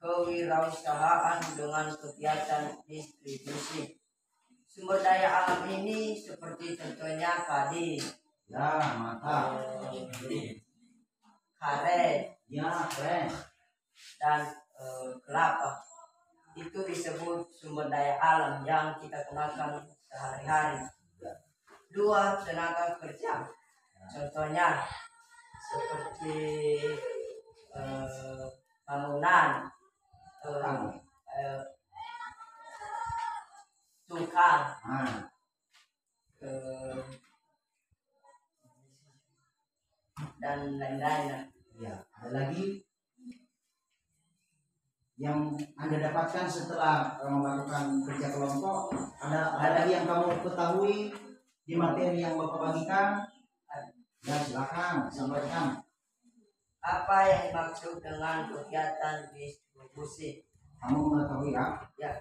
kewirausahaan dengan kegiatan distribusi. Sumber daya alam ini seperti contohnya padi, Ya, mantap. karet, Ya, keren. dan kelapa. Itu disebut sumber daya alam yang kita gunakan sehari-hari. Dua, tenaga kerja. Contohnya seperti bangunan, tukang, Nah, dan lain-lain. ya, ada lagi yang Anda dapatkan setelah melakukan kerja kelompok? Ada lagi yang kamu ketahui di materi yang Bapak bagikan? Ya, silakan sampaikan. Apa yang dimaksud dengan kegiatan distribusi? Kamu mengetahui ya? Ya,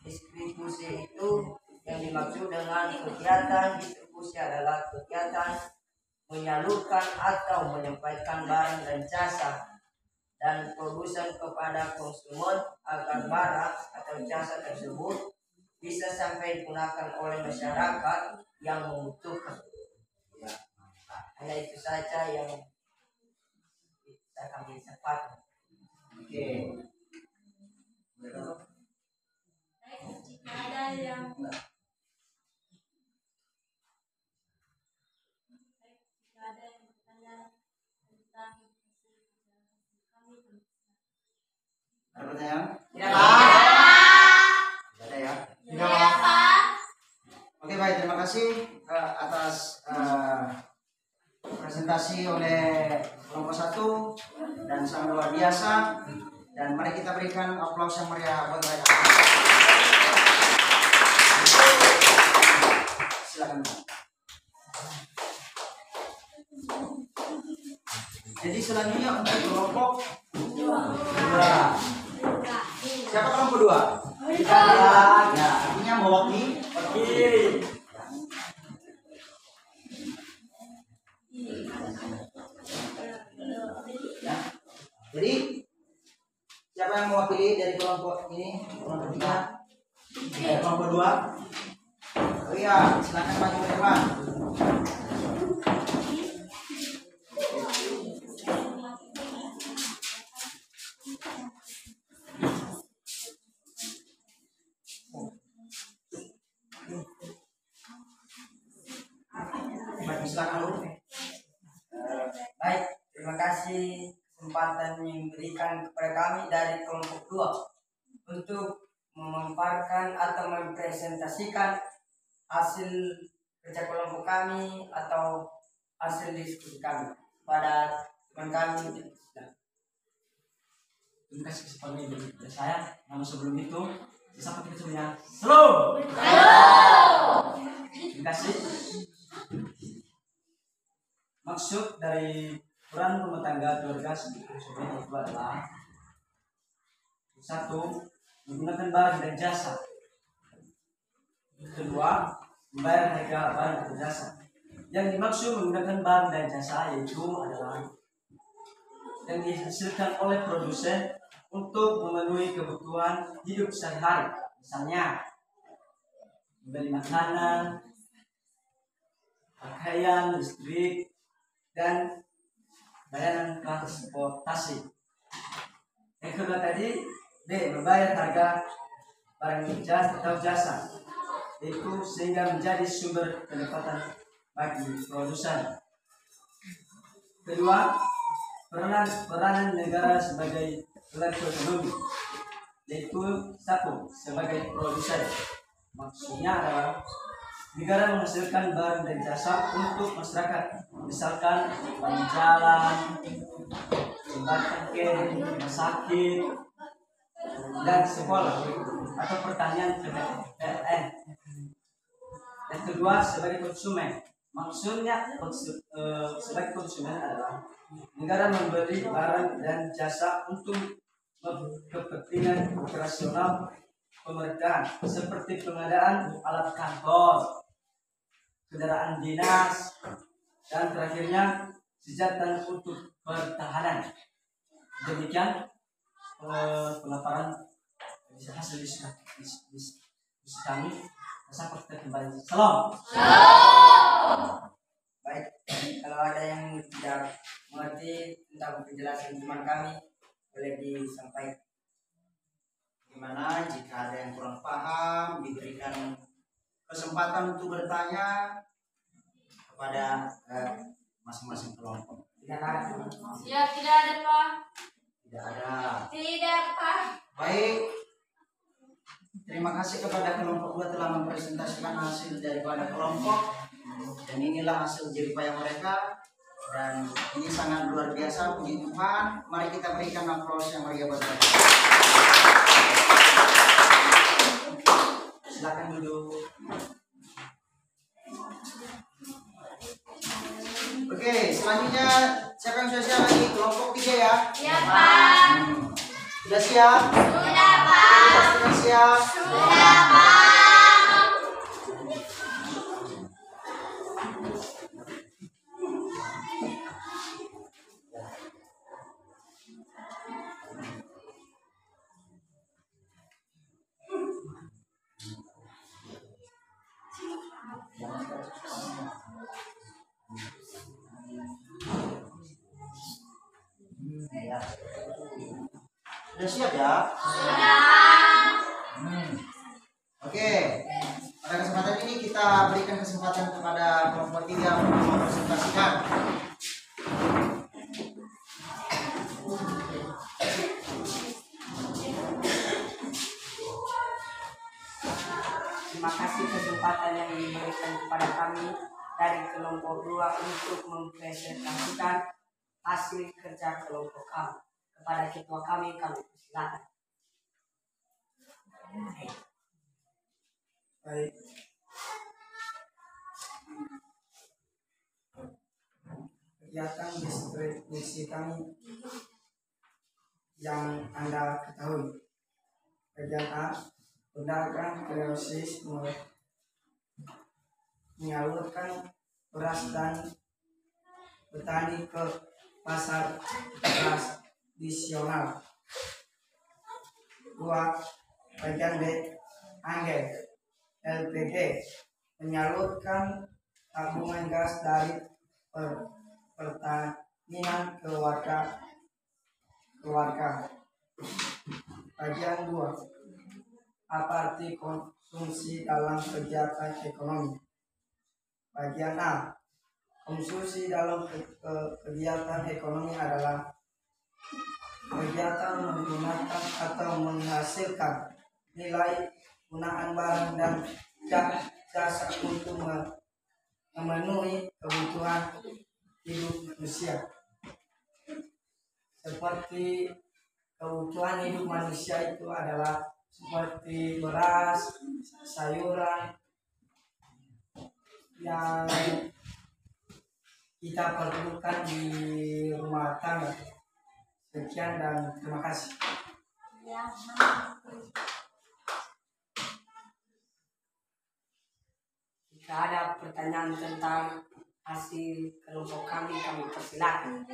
distribusi itu yang dimaksud dengan kegiatan distribusi adalah kegiatan menyalurkan atau menyampaikan barang dan jasa dan produsen kepada konsumen agar barang atau jasa tersebut bisa sampai digunakan oleh masyarakat yang membutuhkan. Ya, Hanya itu saja yang bisa kami sampaikan. oke. Baik, jika ada yang bertanya tentang kami, Ada pertanyaan? Ya. Tidak ada ya? ya Pak. Oke, baik, terima kasih atas presentasi oleh kelompok 1 dan sangat luar biasa. Dan mari kita berikan aplaus yang meriah buat mereka. Silakan. Jadi selanjutnya untuk kelompok 2. Siapa kelompok 2? Kita Ya, artinya mewakili. Ya. Jadi siapa yang mewakili dari kelompok ini? Kelompok 3? Kelompok 2? Oh iya, silakan maju ke depan. Baik, silakan dulu. Baik, terima kasih kesempatan yang diberikan kepada kami dari kelompok 2 untuk memaparkan atau mempresentasikan hasil kerja kelompok kami atau hasil diskusi kami pada teman kami. Terima kasih kesempatan ini dari saya. Namun sebelum itu, siapa kita semuanya? Halo. Terima kasih. Maksud dari peran rumah tangga keluarga sebagai itu adalah 1. Menggunakan barang dan jasa. 2. Membayar harga barang dan jasa. Yang dimaksud menggunakan barang dan jasa yaitu adalah yang dihasilkan oleh produsen untuk memenuhi kebutuhan hidup sehari-hari, misalnya membeli makanan, pakaian, listrik, dan bayaran transportasi. Yang kedua tadi, B. Membayar harga barang atau jasa, itu sehingga menjadi sumber pendapatan bagi produsen. Kedua, peranan negara sebagai pelaku ekonomi, yaitu 1. Sebagai produsen. Maksudnya adalah negara menghasilkan barang dan jasa untuk masyarakat, misalkan jalan, jembatan, rumah sakit, dan sekolah atau pertanian PLN. Yang kedua, sebagai konsumen. Maksudnya sebagai konsumen adalah negara memberi barang dan jasa untuk kepentingan operasional pemerintahan seperti pengadaan alat kantor, kendaraan dinas, dan terakhirnya senjata untuk pertahanan. Demikian pemaparan hasil diskusi kami. Sampai kita kembali. Salam. Baik, kalau ada yang tidak mengerti tentang penjelasan teman kami, boleh disampaikan. Gimana jika ada yang kurang paham, diberikan kesempatan untuk bertanya kepada masing-masing kelompok. Tidak ada. Ya, tidak ada, Pak. Tidak ada. Tidak, Pak. Baik. Terima kasih kepada kelompok 2 telah mempresentasikan hasil daripada kelompok, dan inilah hasil jeripaya mereka, dan ini sangat luar biasa, puji Tuhan. Mari kita berikan aplaus yang meriah buat mereka. Silakan duduk. Oke, selanjutnya siapa yang sudah siap lagi? Kelompok 3 ya. Ya, Pak. Sudah siap? Sudah, Pak. Sudah siap? Sudah, Pak. Ya. Sudah siap ya? Oke. Pada kesempatan ini kita berikan kesempatan kepada kelompok 3 untuk mempresentasikan. Terima kasih kesempatan yang diberikan kepada kami dari kelompok 2 untuk mempresentasikan hasil kerja kelompok kami. Kepada ketua kami persilakan. Baik. Kegiatan distribusi kami yang Anda ketahui. Bagian A, pedagang kreosis menyalurkan beras dan petani ke pasar tradisional. 2. Bagian B, Angger LPG menyalurkan tabungan gas dari pertanian ke warga. Bagian 2, aparti konsumsi dalam kegiatan ekonomi. Bagian A, konsumsi dalam kegiatan ekonomi adalah kegiatan menggunakan atau menghasilkan nilai penggunaan barang dan jasa untuk memenuhi kebutuhan hidup manusia. Seperti kebutuhan hidup manusia itu adalah seperti beras, sayuran yang kita perlukan di rumah tangga. Sekian dan terima kasih. Jika ada pertanyaan tentang hasil kelompok kami persilakan.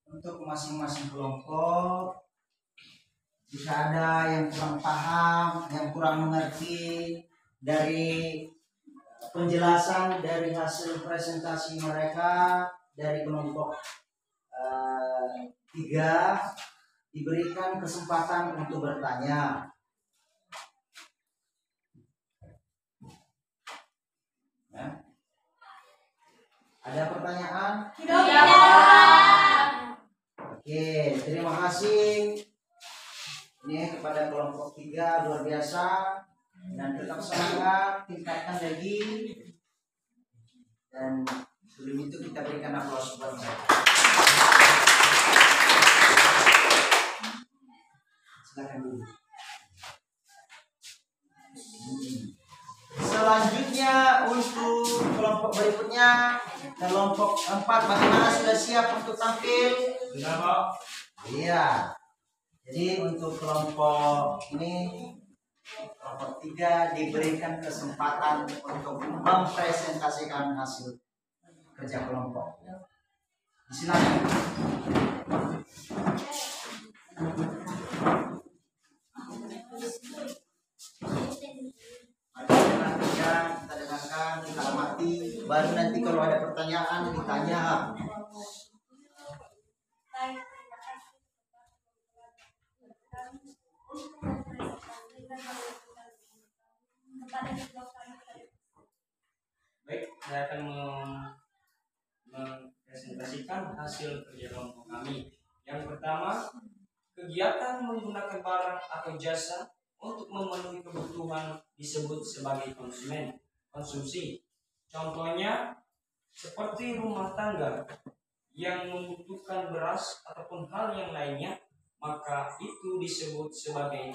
Untuk masing-masing kelompok, jika ada yang kurang paham, yang kurang mengerti dari penjelasan dari hasil presentasi mereka dari kelompok 3, diberikan kesempatan untuk bertanya. Ya. Ada pertanyaan? Oke, terima kasih. Ini kepada kelompok 3 luar biasa, dan tetap semangat, tingkatkan lagi. Dan sebelum itu kita berikan aplaus buat mereka. Silakan dulu. Selanjutnya untuk kelompok berikutnya kelompok 4 bagaimana, sudah siap untuk tampil? Sudah, Pak. Iya. Jadi untuk kelompok ini, kelompok 3 diberikan kesempatan untuk mempresentasikan hasil kerja kelompok. Silakan. Kita dengarkan, kita amati, baru nanti kalau ada pertanyaan ditanya. Baik, saya akan mempresentasikan hasil kerja kelompok kami. Yang pertama, kegiatan menggunakan barang atau jasa untuk memenuhi kebutuhan disebut sebagai konsumsi. Contohnya, seperti rumah tangga yang membutuhkan beras ataupun hal yang lainnya, maka itu disebut sebagai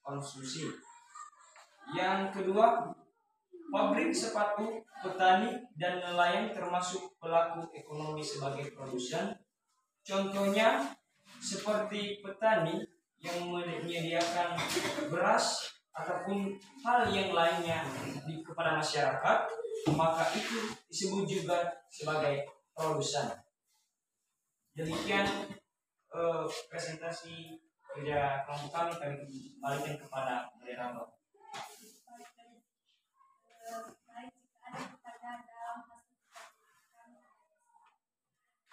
konsumsi. Yang kedua, pabrik sepatu, petani, dan nelayan termasuk pelaku ekonomi sebagai produsen. Contohnya seperti petani yang menyediakan beras ataupun hal yang lainnya kepada masyarakat, maka itu disebut juga sebagai produsen. Demikian presentasi kerja kelompok kami kembalikan kepada moderator.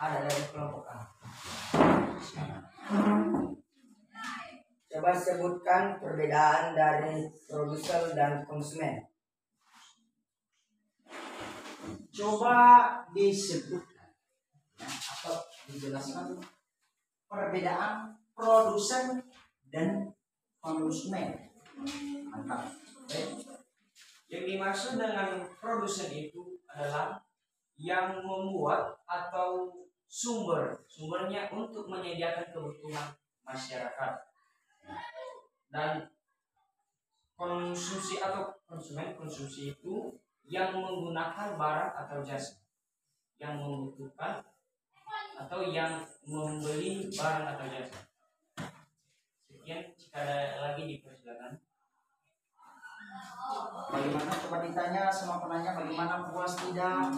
Ada dari kelompok A. Coba sebutkan perbedaan dari produsen dan konsumen. Coba disebutkan atau dijelaskan perbedaan produsen dan konsumen. Mantap. Yang dimaksud dengan produsen itu adalah yang membuat atau sumbernya untuk menyediakan kebutuhan masyarakat. Dan konsumsi atau konsumsi itu yang menggunakan barang atau jasa, yang membutuhkan atau yang membeli barang atau jasa. Sekian, jika ada lagi dipersilakan. Bagaimana, coba ditanya sama penanya, bagaimana, puas tidak?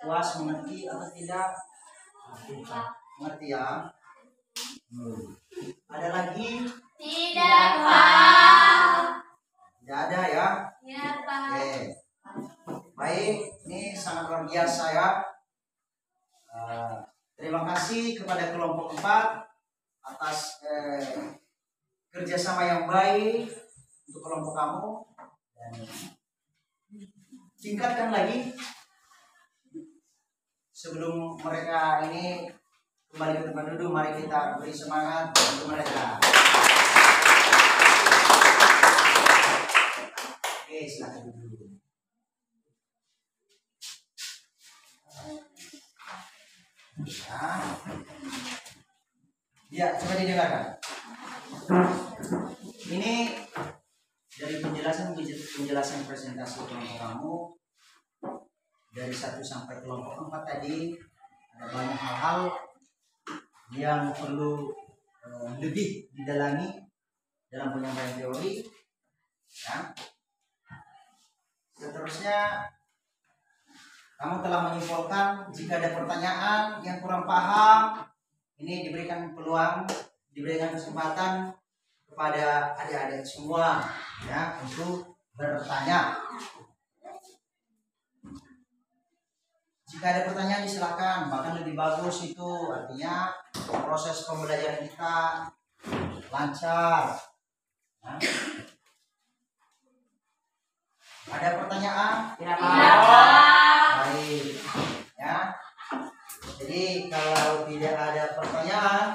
Puas, mengerti atau tidak? Mengerti ya? Ada lagi? Tidak, Pak. Tidak ada ya? Ya, Pak. Oke. Baik, ini sangat luar biasa ya. Terima kasih kepada kelompok 4 atas kerjasama yang baik untuk kelompok kamu. Dan tingkatkan lagi sebelum mereka ini kembali ke tempat duduk. Mari kita beri semangat untuk mereka. Oke, silakan duduk. Ya, coba didengarkan. Ini dari penjelasan presentasi kelompok kamu dari 1 sampai kelompok 4 tadi, ada banyak hal-hal yang perlu lebih didalami dalam penyampaian teori. Ya. Seterusnya, kamu telah menyimpulkan jika ada pertanyaan yang kurang paham, ini diberikan peluang, diberikan kesempatan kepada adik-adik semua ya untuk bertanya. Jika ada pertanyaan silakan, bahkan lebih bagus itu artinya proses pembelajaran kita lancar. Ya. Ada pertanyaan? Tidak, Pak. Baik. Ya. Jadi kalau tidak ada pertanyaan,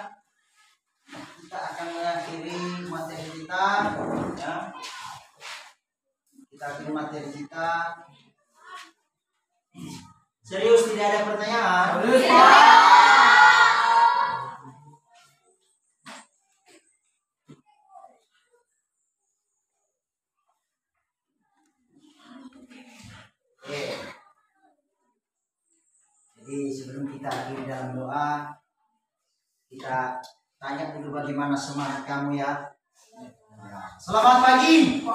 kita akan mengakhiri materi kita. Ya. Kita akhiri materi kita. Serius, tidak ada pertanyaan? Jadi sebelum kita akhiri dalam doa, kita tanya dulu bagaimana semangat kamu ya. Selamat pagi.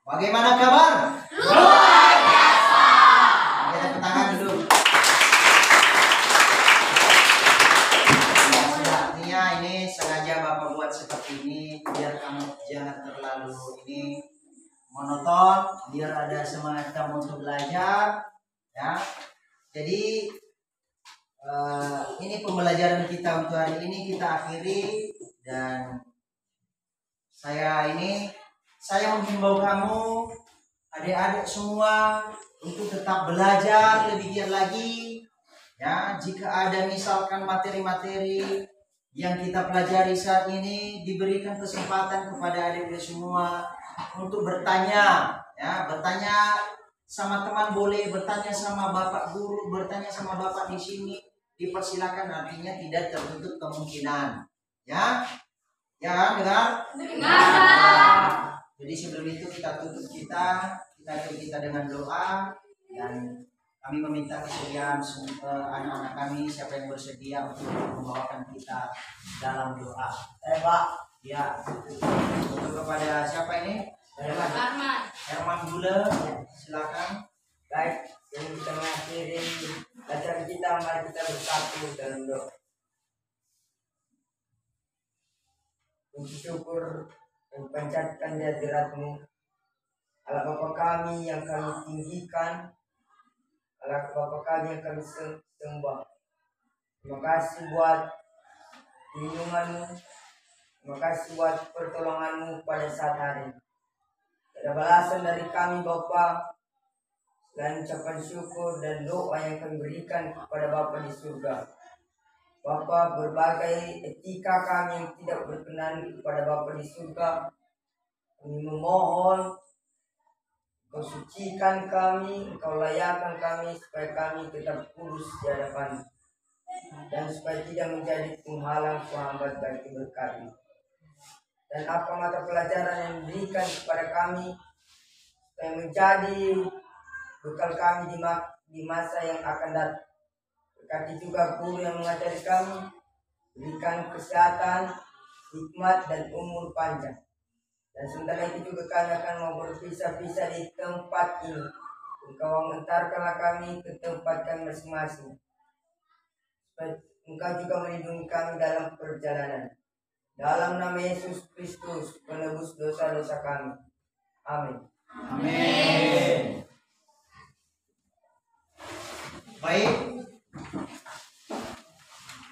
Bagaimana kabar? Luar biasa. Kita tepuk tangan dulu. Ya, sudah artinya ini sengaja Bapak buat seperti ini biar kamu jangan terlalu ini monoton, biar ada semangat kamu untuk belajar, ya. Jadi ini pembelajaran kita untuk hari ini kita akhiri, dan saya menghimbau kamu adik-adik semua untuk tetap belajar lebih giat lagi, ya. Jika ada misalkan materi-materi yang kita pelajari saat ini, diberikan kesempatan kepada adik-adik semua untuk bertanya, ya, bertanya sama teman boleh, bertanya sama bapak guru, bertanya sama bapak di sini, dipersilakan, artinya tidak tertutup kemungkinan, ya, ya, dengar? Jadi sebelum itu kita tutup kita dengan doa, dan kami meminta kesediaan anak-anak kami, siapa yang bersedia untuk membawakan kita dalam doa. Pak, ya, untuk kepada siapa ini? Herman Gula, silakan. Baik, yang kita mengakhiri acara kita, mari kita bersatu dalam doa. Puji syukur dan panjatkan hadirat-Mu, Allah Bapa kami yang kami tinggikan, Allah Bapa kami yang kami sembah. Terima kasih buat lindungan-Mu, terima kasih buat pertolongan-Mu pada saat hari ini. Ada balasan dari kami Bapa, selain ucapan syukur dan doa yang kami berikan kepada Bapa di surga. Bapa, berbagai etika kami yang tidak berkenan kepada Bapa di surga, kami memohon Kau sucikan kami, Kau layakkan kami supaya kami tetap kudus di hadapan, dan supaya tidak menjadi penghalang penghambat bagi berkat-Mu. Dan apa mata pelajaran yang diberikan kepada kami supaya menjadi bekal kami di masa yang akan datang. Berkati juga guru yang mengajari kami, berikan kesehatan, hikmat, dan umur panjang. Dan sementara itu juga kami akan mau berpisah-pisah di tempat ini. Engkau mengantarkanlah kami ke tempat kami masing-masing. Supaya Engkau juga melindungi kami dalam perjalanan. Dalam nama Yesus Kristus, penebus dosa-dosa kami. Amin. Amin. Baik.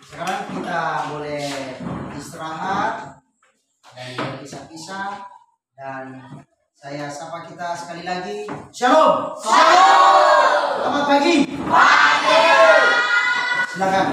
Sekarang kita boleh istirahat dan berpisah-pisah, dan saya sapa kita sekali lagi. Shalom. Shalom. Selamat pagi. Silakan.